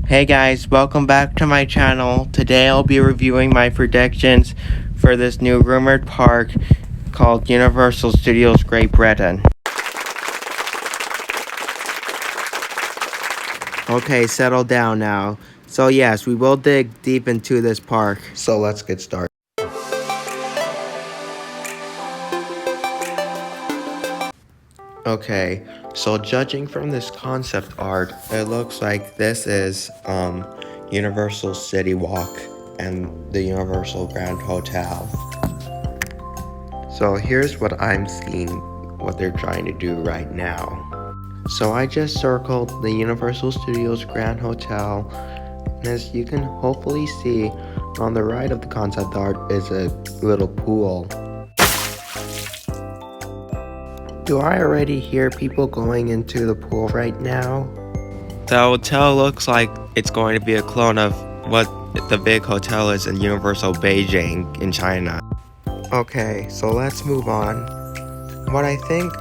Hey guys, welcome back to my channel. Today I'll be reviewing my predictions for this new rumored park called Universal Studios Great Britain. Okay, settle down now. So yes, we will dig deep into this park. So let's get started. Okay, so judging from this concept art, it looks like this is Universal City Walk and the Universal Grand Hotel. So here's what I'm seeing, what they're trying to do right now. So I just circled the Universal Studios Grand Hotel, and as you can hopefully see, on the right of the concept art is a little pool. Do I already hear people going into the pool right now? The hotel looks like it's going to be a clone of what the big hotel is in Universal Beijing in China. Okay, so let's move on. What I think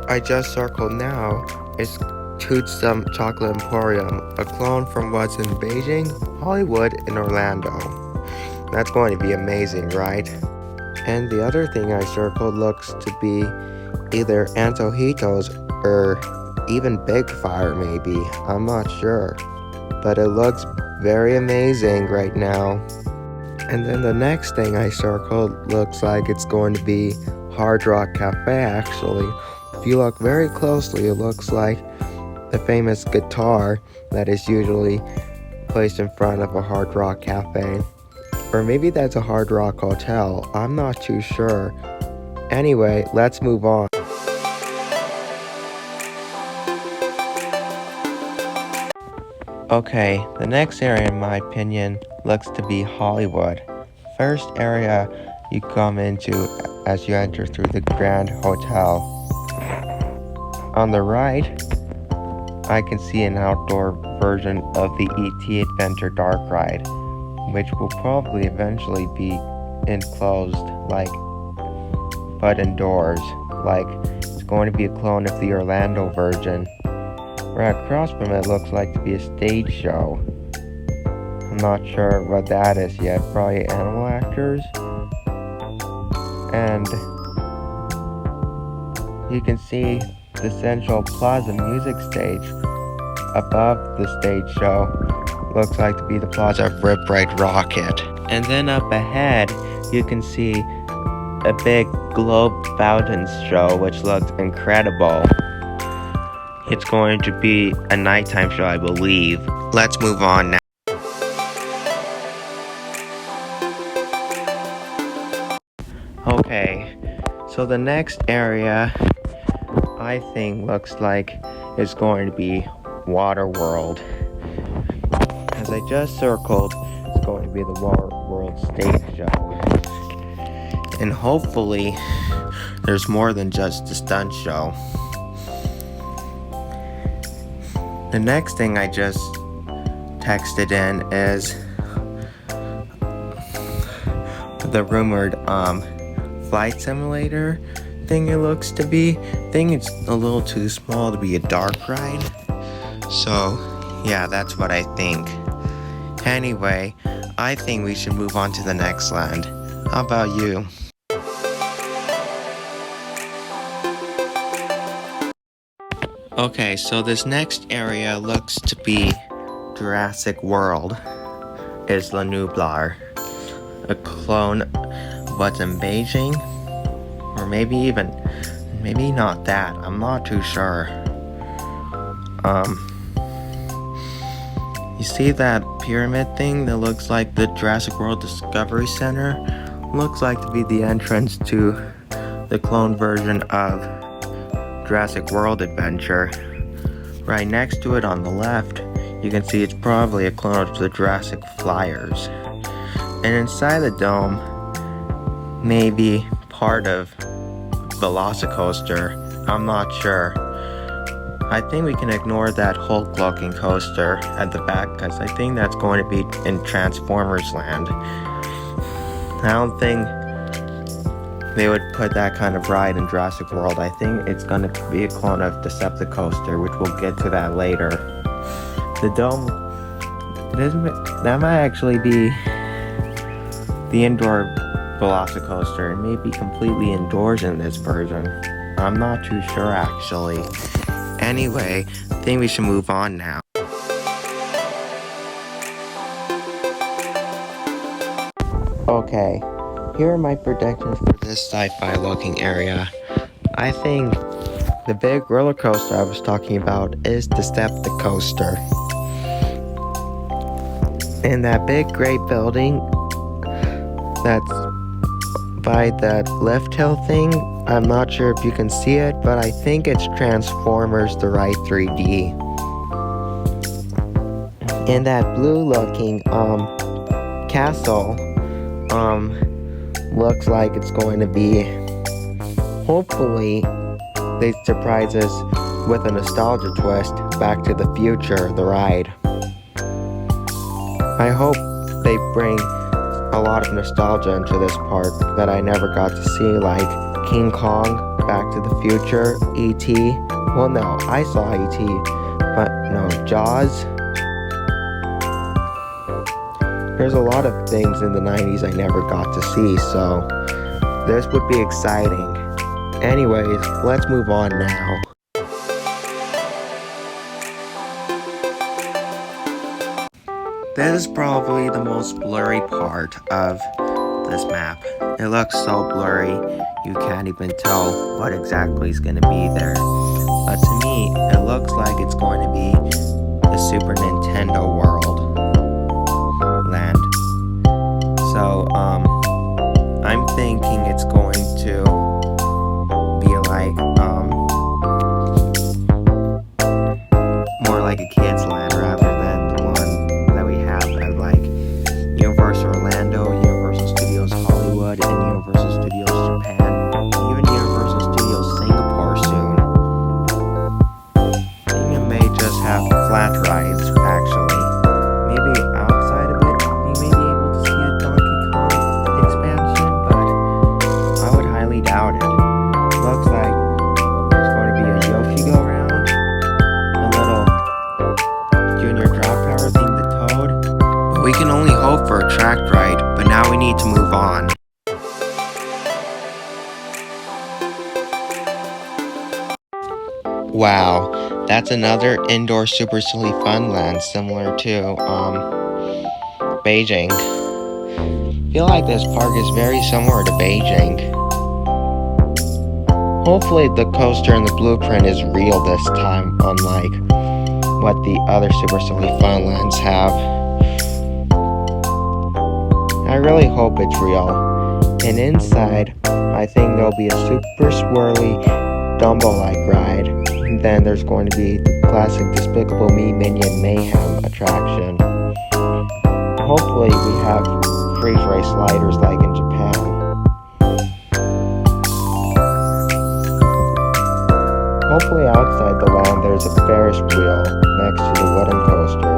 I just circled now is Toothsome Chocolate Emporium, a clone from what's in Beijing, Hollywood, and Orlando. That's going to be amazing, right? And the other thing I circled looks to be either Antojitos or even Big Fire maybe, I'm not sure. But it looks very amazing right now. And then the next thing I circled looks like it's going to be Hard Rock Cafe actually. If you look very closely, it looks like the famous guitar that is usually placed in front of a Hard Rock Cafe. Or maybe that's a Hard Rock Hotel, I'm not too sure. Anyway, let's move on. Okay, the next area in my opinion looks to be Hollywood. First area you come into as you enter through the Grand Hotel. On the right, I can see an outdoor version of the E.T. Adventure Dark Ride, which will probably eventually be enclosed but indoors, like it's going to be a clone of the Orlando version. Right across from it looks like to be a stage show. I'm not sure what that is yet, probably animal actors. And you can see the Central Plaza music stage above the stage show. Looks like to be the Plaza of Rip Ride Rocket. And then up ahead, you can see a big globe fountains show, which looks incredible. It's going to be a nighttime show, I believe. Let's move on now. Okay, so the next area I think looks like is going to be Water World. As I just circled, it's going to be the Water World stage show. And hopefully, there's more than just a stunt show. The next thing I just texted in is the rumored flight simulator thing it looks to be. I think it's a little too small to be a dark ride. So, yeah, that's what I think. Anyway, I think we should move on to the next land. How about you? Okay, so this next area looks to be Jurassic World. Isla Nublar, a clone of what's in Beijing, or maybe not that, I'm not too sure. You see that pyramid thing that looks like the Jurassic World Discovery Center? Looks like to be the entrance to the clone version of Jurassic World Adventure. Right next to it on the left, you can see it's probably a clone of the Jurassic Flyers. And inside the dome, maybe part of Velocicoaster, I'm not sure. I think we can ignore that Hulk looking coaster at the back because I think that's going to be in Transformers Land. I don't think they would put that kind of ride in Jurassic World. I think it's going to be a clone of Decepticoaster, which we'll get to that later. The dome That might actually be the indoor Velocicoaster. It may be completely indoors in this version. I'm not too sure actually. Anyway, I think we should move on now. Okay, here are my predictions for this sci-fi looking area. I think the big roller coaster I was talking about is the Decepticoaster. In that big gray building that's by that lift hill thing, I'm not sure if you can see it, but I think it's Transformers the right 3D. In that blue looking castle, looks like it's going to be, hopefully they surprise us with a nostalgia twist, Back to the Future, the ride. I hope they bring a lot of nostalgia into this park that I never got to see, like King Kong, Back to the Future, E.T. Well, no, I saw E.T., but no, Jaws. There's a lot of things in the 90s I never got to see, so this would be exciting. Anyways, let's move on now. This is probably the most blurry part of this map. It looks so blurry, you can't even tell what exactly is going to be there. But to me, it looks like it's going to be the Super Nintendo World land. So, I'm thinking it's going to be like, more like a kid's land rather than the one that we have at like Universal Orlando, Universal Studios Hollywood, and Universal Studios Japan, even Universal Studios Singapore soon. I think it may just have flat rides, actually. Maybe outside of it, you may be able to see a Donkey Kong expansion, but I would highly doubt it. Looks like there's going to be a Yoshi go round, a little Junior Drop Tower themed to Toad. But we can only hope for a track ride, but now we need to move on. Wow, that's another indoor super silly fun land similar to Beijing. I feel like this park is very similar to Beijing. Hopefully the coaster in the blueprint is real this time, unlike what the other super silly fun lands have. I really hope it's real. And inside, I think there'll be a super swirly Dumbo-like ride. And then there's going to be the classic Despicable Me Minion Mayhem attraction. Hopefully we have freeze-ray sliders like in Japan. Hopefully outside the land there's a Ferris wheel next to the wooden coaster.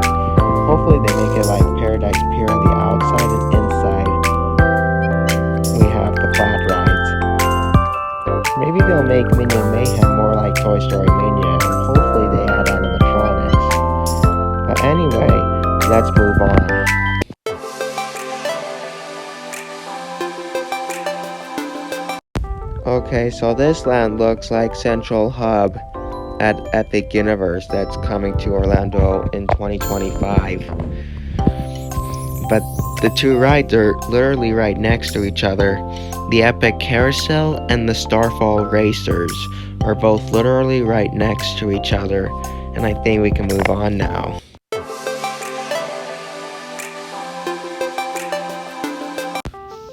Hopefully they make it like Paradise Pier on the outside, and inside we have the flat rides. Maybe they'll make Minion Mayhem more like Toy Story Minion, and hopefully they add animatronics. But anyway, let's move on. Okay, so this land looks like Central Hub at Epic Universe that's coming to Orlando in 2025. But the two rides are literally right next to each other. The Epic Carousel and the Starfall Racers are both literally right next to each other, and I think we can move on now.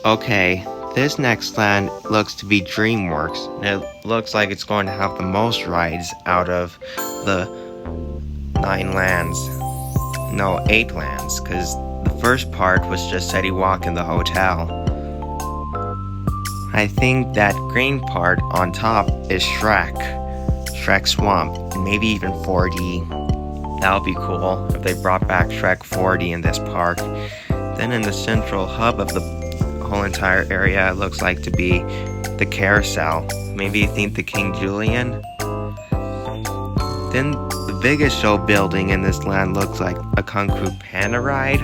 Okay, this next land looks to be DreamWorks, and it looks like it's going to have the most rides out of the 9 lands. No, 8 lands, because the first part was just City Walk in the hotel. I think that green part on top is Shrek Swamp, and maybe even 4D. That would be cool if they brought back Shrek 4D in this park. Then in the central hub of the whole entire area, it looks like to be the carousel. Maybe you think the King Julian? Then the biggest show building in this land looks like a Kung Fu Panda ride.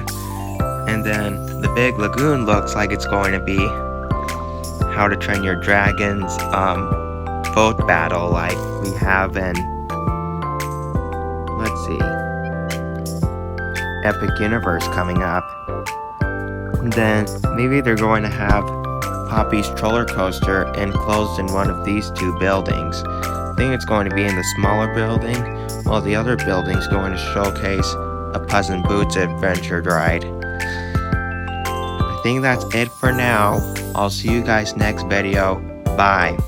And then the big lagoon looks like it's going to be How to Train Your Dragons boat battle like we have in, let's see, Epic Universe coming up. And then maybe they're going to have Poppy's roller coaster enclosed in one of these two buildings. I think it's going to be in the smaller building, while the other building is going to showcase a Puss in Boots adventure ride. I think that's it for now. I'll see you guys next video. Bye.